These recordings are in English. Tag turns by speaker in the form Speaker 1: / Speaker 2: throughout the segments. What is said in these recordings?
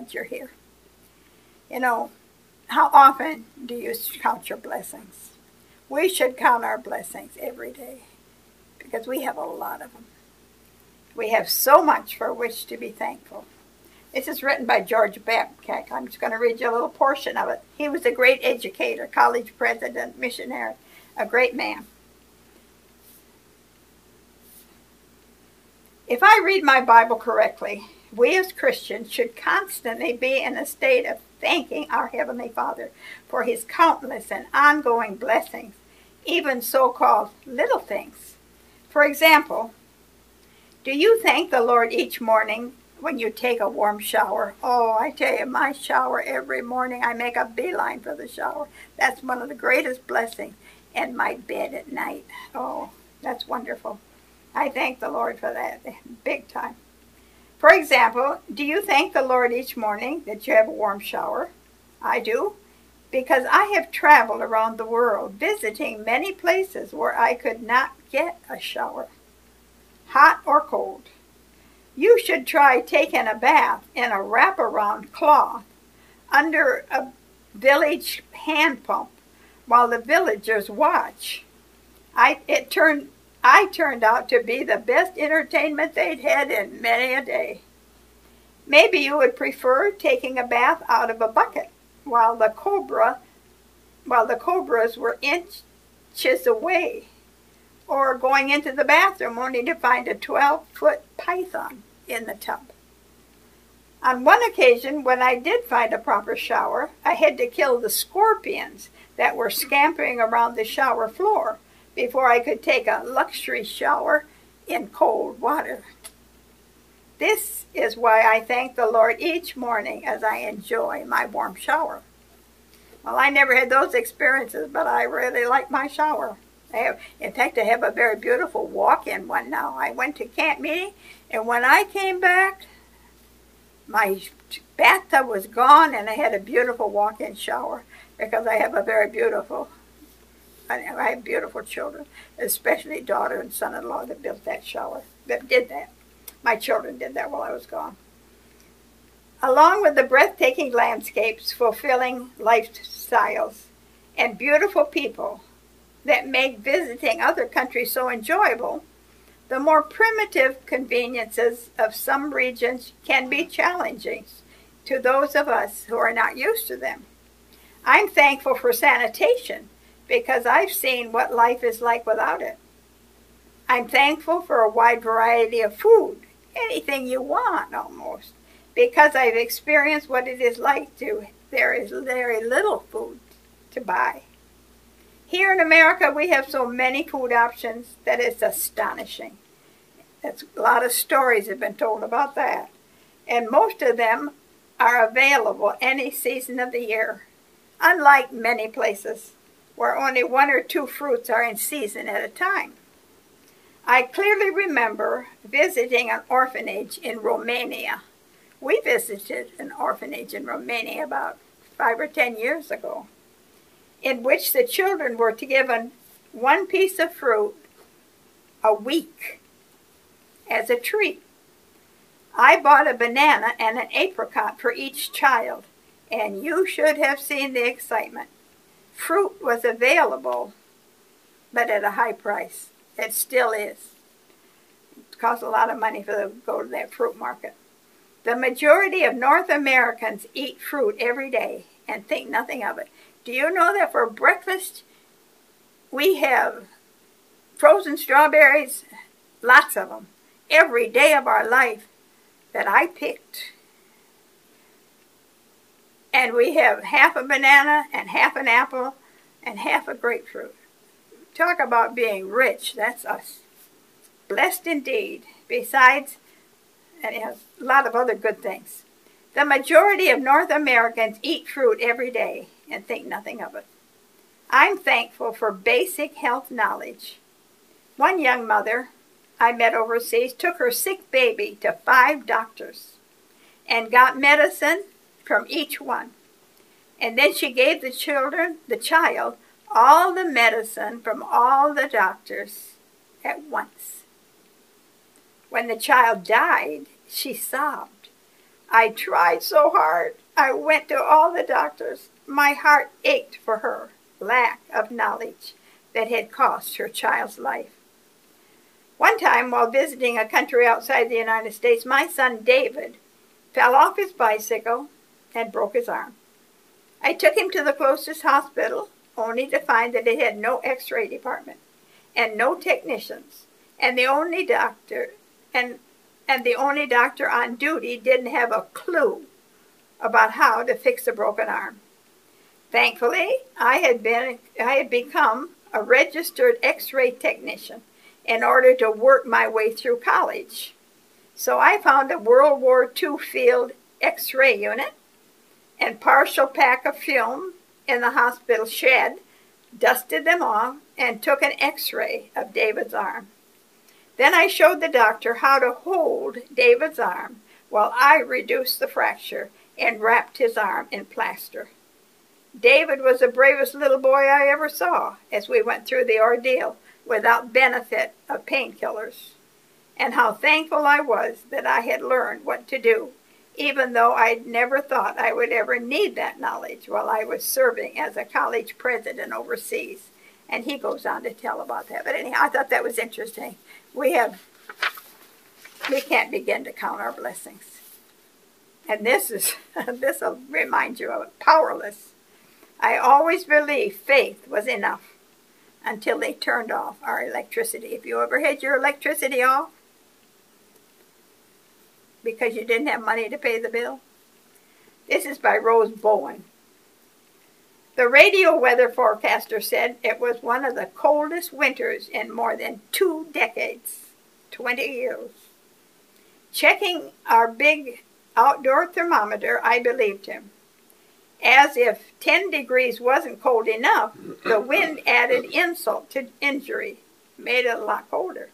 Speaker 1: that you're here. You know, how often do you count your blessings? We should count our blessings every day because we have a lot of them. We have so much for which to be thankful. This is written by George Babcock. I'm just going to read you a little portion of it. He was a great educator, college president, missionary, a great man. If I read my Bible correctly, we as Christians should constantly be in a state of thanking our Heavenly Father for His countless and ongoing blessings, even so-called little things. For example, do you thank the Lord each morning when you take a warm shower? Oh, I tell you, my shower every morning, I make a beeline for the shower. That's one of the greatest blessings. And my bed at night. Oh, that's wonderful. I thank the Lord for that, big time. For example, do you thank the Lord each morning that you have a warm shower? I do, because I have traveled around the world, visiting many places where I could not get a shower, hot or cold. You should try taking a bath in a wraparound cloth under a village hand pump while the villagers watch. I turned out to be the best entertainment they'd had in many a day. Maybe you would prefer taking a bath out of a bucket while the cobras were inches away, or going into the bathroom only to find a 12-foot python in the tub. On one occasion, when I did find a proper shower, I had to kill the scorpions that were scampering around the shower floor before I could take a luxury shower in cold water. This is why I thank the Lord each morning as I enjoy my warm shower. Well, I never had those experiences, but I really like my shower. In fact, I have a very beautiful walk-in one now. I went to camp meeting, and when I came back, my bathtub was gone, and I had a beautiful walk-in shower because I have I have beautiful children, especially daughter and son-in-law that built that shower, that did that. My children did that while I was gone. Along with the breathtaking landscapes, fulfilling lifestyles, and beautiful people that make visiting other countries so enjoyable, the more primitive conveniences of some regions can be challenging to those of us who are not used to them. I'm thankful for sanitation because I've seen what life is like without it. I'm thankful for a wide variety of food, anything you want almost, because I've experienced what it is like there is very little food to buy. Here in America, we have so many food options that it's astonishing. A lot of stories have been told about that. And most of them are available any season of the year, unlike many places where only 1 or 2 fruits are in season at a time. I clearly remember visiting an orphanage in Romania. We visited an orphanage in Romania about 5 or 10 years ago, in which the children were given 1 piece of fruit a week as a treat. I bought a banana and an apricot for each child, and you should have seen the excitement. Fruit was available, but at a high price. It still is. It costs a lot of money for them to go to that fruit market. The majority of North Americans eat fruit every day and think nothing of it. Do you know that for breakfast we have frozen strawberries, lots of them, every day of our life that I picked? And we have half a banana and half an apple and half a grapefruit. Talk about being rich, that's us. Blessed indeed, besides, and it has a lot of other good things. The majority of North Americans eat fruit every day and think nothing of it. I'm thankful for basic health knowledge. One young mother I met overseas took her sick baby to 5 doctors and got medicine from each one. And then she gave the child, all the medicine from all the doctors at once. When the child died, she sobbed. I tried so hard. I went to all the doctors. My heart ached for her lack of knowledge that had cost her child's life. One time, while visiting a country outside the United States, my son David fell off his bicycle and broke his arm. I took him to the closest hospital, only to find that it had no x-ray department and no technicians, and the only doctor on duty didn't have a clue about how to fix a broken arm. Thankfully, I had become a registered x-ray technician in order to work my way through college. So I found a World War II field x-ray unit and partial pack of film in the hospital shed, dusted them off, and took an x-ray of David's arm. Then I showed the doctor how to hold David's arm while I reduced the fracture and wrapped his arm in plaster. David was the bravest little boy I ever saw as we went through the ordeal without benefit of painkillers, and how thankful I was that I had learned what to do, even though I'd never thought I would ever need that knowledge while I was serving as a college president overseas. And he goes on to tell about that. But anyhow, I thought that was interesting. We can't begin to count our blessings. And this will remind you of it. Powerless. I always believed faith was enough until they turned off our electricity. If you ever had your electricity off because you didn't have money to pay the bill? This is by Rose Bowen. The radio weather forecaster said it was one of the coldest winters in more than 2 decades, 20 years. Checking our big outdoor thermometer, I believed him. As if 10 degrees wasn't cold enough, the wind added insult to injury, made it a lot colder.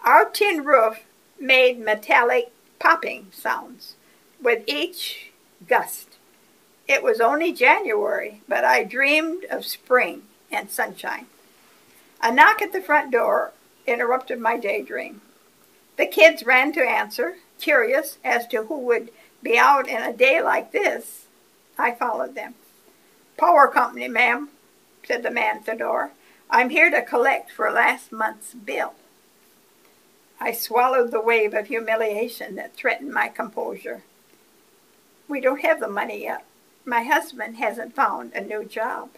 Speaker 1: Our tin roof made metallic popping sounds with each gust. It was only January, but I dreamed of spring and sunshine. A knock at the front door interrupted my daydream. The kids ran to answer, curious as to who would be out in a day like this. I followed them. "Power company, ma'am," said the man at the door. "I'm here to collect for last month's bill." I swallowed the wave of humiliation that threatened my composure. "We don't have the money yet. My husband hasn't found a new job."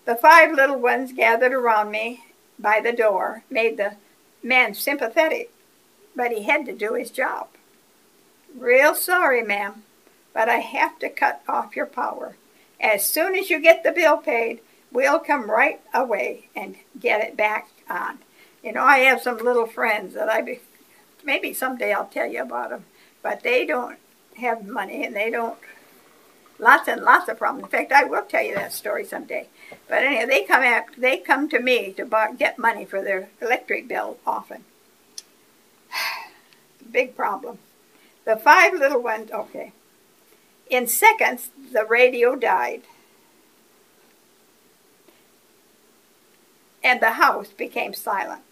Speaker 1: The 5 little ones gathered around me by the door made the man sympathetic, but he had to do his job. "Real sorry, ma'am, but I have to cut off your power. As soon as you get the bill paid, we'll come right away and get it back on." You know, I have some little friends that maybe someday I'll tell you about them, but they don't have money and they don't, lots and lots of problems. In fact, I will tell you that story someday. But anyway, they come to me to get money for their electric bill often. Big problem. The 5 little ones, okay. In seconds, the radio died. And the house became silent.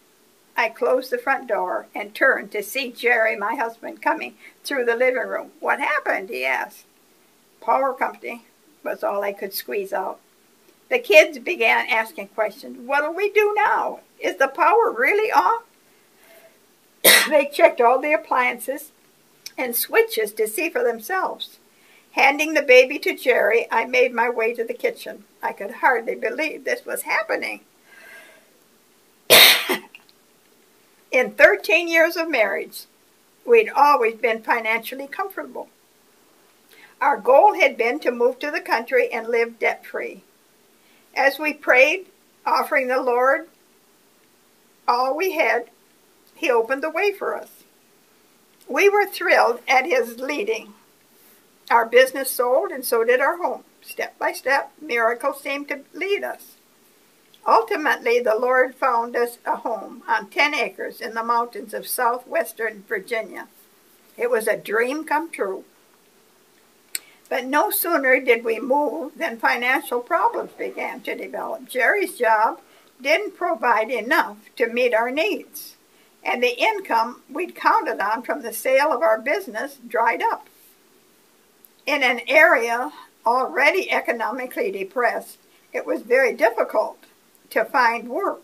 Speaker 1: I closed the front door and turned to see Jerry, my husband, coming through the living room. "What happened?" he asked. "Power company," was all I could squeeze out. The kids began asking questions. "What'll we do now? Is the power really off?" They checked all the appliances and switches to see for themselves. Handing the baby to Jerry, I made my way to the kitchen. I could hardly believe this was happening. In 13 years of marriage, we'd always been financially comfortable. Our goal had been to move to the country and live debt-free. As we prayed, offering the Lord all we had, He opened the way for us. We were thrilled at His leading. Our business sold, and so did our home. Step by step, miracles seemed to lead us. Ultimately, the Lord found us a home on 10 acres in the mountains of southwestern Virginia. It was a dream come true. But no sooner did we move than financial problems began to develop. Jerry's job didn't provide enough to meet our needs, and the income we'd counted on from the sale of our business dried up. In an area already economically depressed, it was very difficult to find work.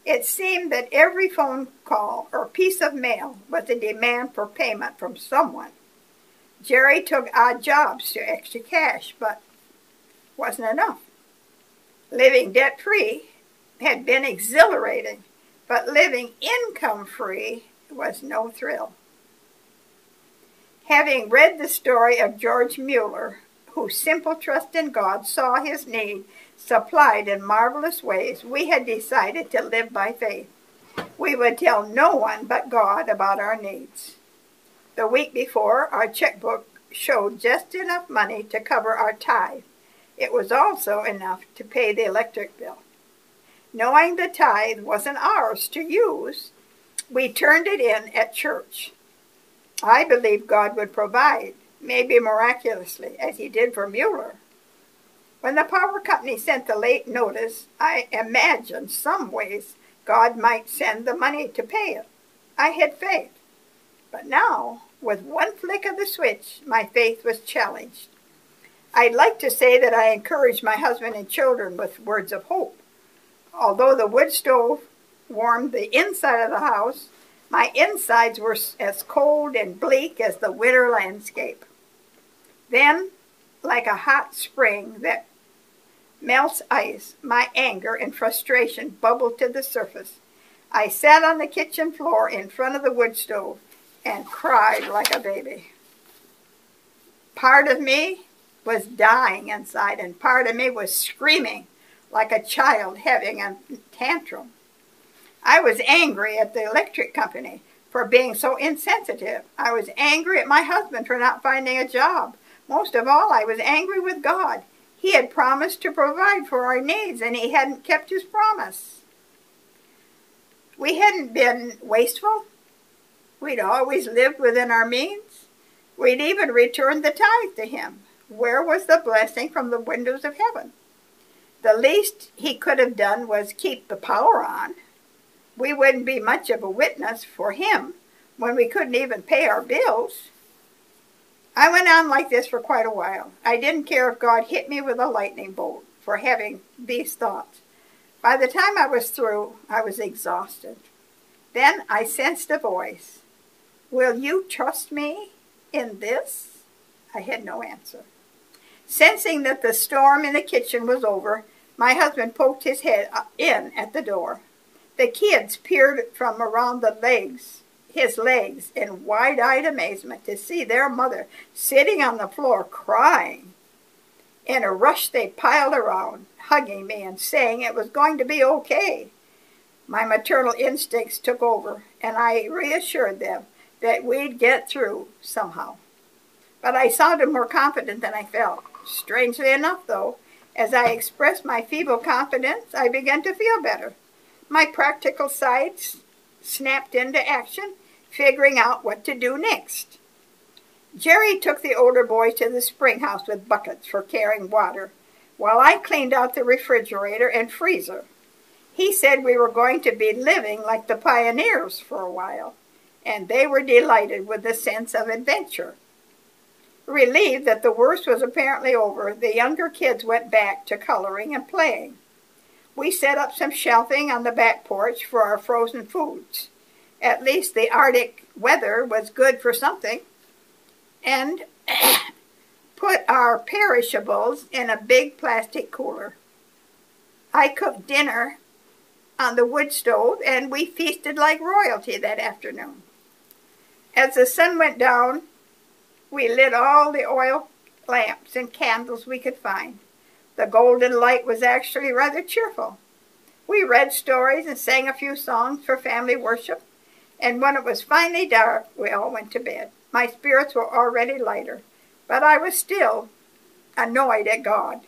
Speaker 1: It seemed that every phone call or piece of mail was a demand for payment from someone. Jerry took odd jobs to extra cash, but wasn't enough. Living debt-free had been exhilarating, but living income-free was no thrill. Having read the story of George Mueller, whose simple trust in God saw his need supplied in marvelous ways, we had decided to live by faith. We would tell no one but God about our needs. The week before, our checkbook showed just enough money to cover our tithe. It was also enough to pay the electric bill. Knowing the tithe wasn't ours to use, we turned it in at church. I believed God would provide, maybe miraculously, as he did for Mueller. When the power company sent the late notice, I imagined some ways God might send the money to pay it. I had faith. But now, with one flick of the switch, my faith was challenged. I'd like to say that I encouraged my husband and children with words of hope. Although the wood stove warmed the inside of the house, my insides were as cold and bleak as the winter landscape. Then, like a hot spring that melts ice, my anger and frustration bubbled to the surface. I sat on the kitchen floor in front of the wood stove and cried like a baby. Part of me was dying inside, and part of me was screaming like a child having a tantrum. I was angry at the electric company for being so insensitive. I was angry at my husband for not finding a job. Most of all, I was angry with God. He had promised to provide for our needs, and he hadn't kept his promise. We hadn't been wasteful. We'd always lived within our means. We'd even returned the tithe to him. Where was the blessing from the windows of heaven? The least he could have done was keep the power on. We wouldn't be much of a witness for him when we couldn't even pay our bills. I went on like this for quite a while. I didn't care if God hit me with a lightning bolt for having these thoughts. By the time I was through, I was exhausted. Then I sensed a voice. Will you trust me in this? I had no answer. Sensing that the storm in the kitchen was over, my husband poked his head in at the door. The kids peered from around his legs in wide-eyed amazement to see their mother sitting on the floor crying. In a rush, they piled around, hugging me and saying it was going to be okay. My maternal instincts took over, and I reassured them that we'd get through somehow. But I sounded more confident than I felt. Strangely enough, though, as I expressed my feeble confidence, I began to feel better. My practical side snapped into action, figuring out what to do next. Jerry took the older boys to the spring house with buckets for carrying water, while I cleaned out the refrigerator and freezer. He said we were going to be living like the pioneers for a while, and they were delighted with the sense of adventure. Relieved that the worst was apparently over, the younger kids went back to coloring and playing. We set up some shelving on the back porch for our frozen foods. At least the Arctic weather was good for something. And put our perishables in a big plastic cooler. I cooked dinner on the wood stove, and we feasted like royalty that afternoon. As the sun went down, we lit all the oil lamps and candles we could find. The golden light was actually rather cheerful. We read stories and sang a few songs for family worship, and when it was finally dark, we all went to bed. My spirits were already lighter, but I was still annoyed at God.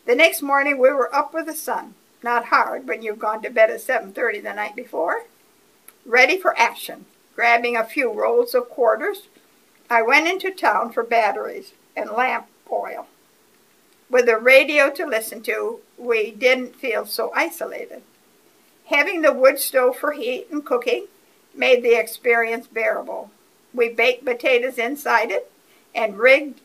Speaker 1: The next morning, we were up with the sun. Not hard when you've gone to bed at 7:30 the night before. Ready for action. Grabbing a few rolls of quarters, I went into town for batteries and lamp oil. With the radio to listen to, we didn't feel so isolated. Having the wood stove for heat and cooking made the experience bearable. We baked potatoes inside it and rigged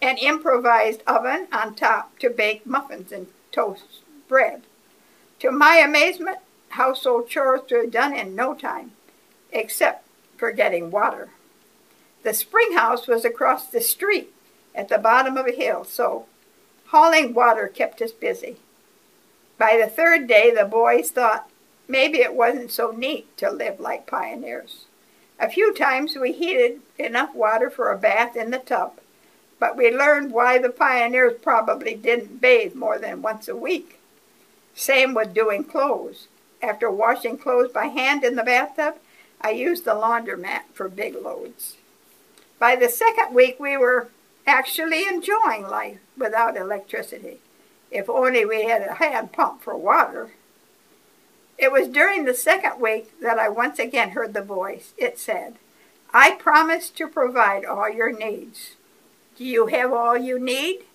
Speaker 1: an improvised oven on top to bake muffins and toast bread. To my amazement, household chores were done in no time, except for getting water. The spring house was across the street at the bottom of a hill, so hauling water kept us busy. By the third day, the boys thought maybe it wasn't so neat to live like pioneers. A few times we heated enough water for a bath in the tub, but we learned why the pioneers probably didn't bathe more than once a week. Same with doing clothes. After washing clothes by hand in the bathtub, I used the laundromat for big loads. By the second week, we were actually enjoying life without electricity. If only we had a hand pump for water. It was during the second week that I once again heard the voice. It said, "I promise to provide all your needs. Do you have all you need?"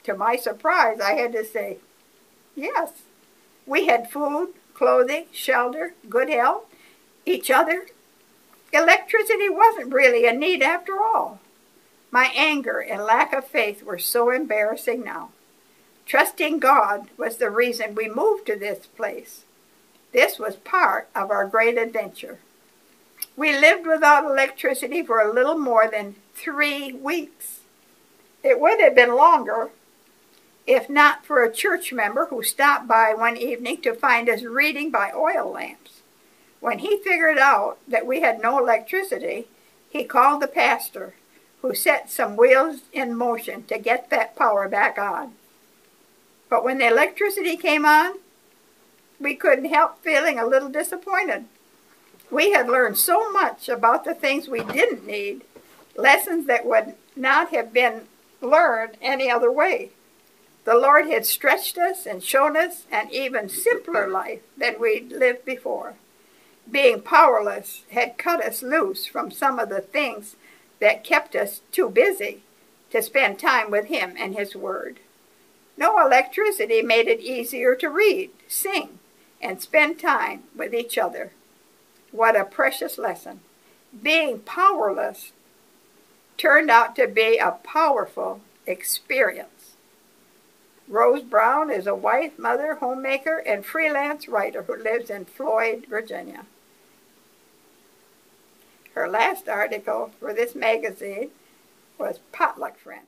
Speaker 1: To my surprise, I had to say, yes. We had food, clothing, shelter, good health, each other. Electricity wasn't really a need after all. My anger and lack of faith were so embarrassing now. Trusting God was the reason we moved to this place. This was part of our great adventure. We lived without electricity for a little more than 3 weeks. It would have been longer if not for a church member who stopped by one evening to find us reading by oil lamps. When he figured out that we had no electricity, he called the pastor, who set some wheels in motion to get that power back on. But when the electricity came on, we couldn't help feeling a little disappointed. We had learned so much about the things we didn't need, lessons that would not have been learned any other way. The Lord had stretched us and shown us an even simpler life than we'd lived before. Being powerless had cut us loose from some of the things that kept us too busy to spend time with Him and His Word. No electricity made it easier to read, sing, and spend time with each other. What a precious lesson. Being powerless turned out to be a powerful experience. Rose Brown is a wife, mother, homemaker, and freelance writer who lives in Floyd, Virginia. Her last article for this magazine was Potluck Friend.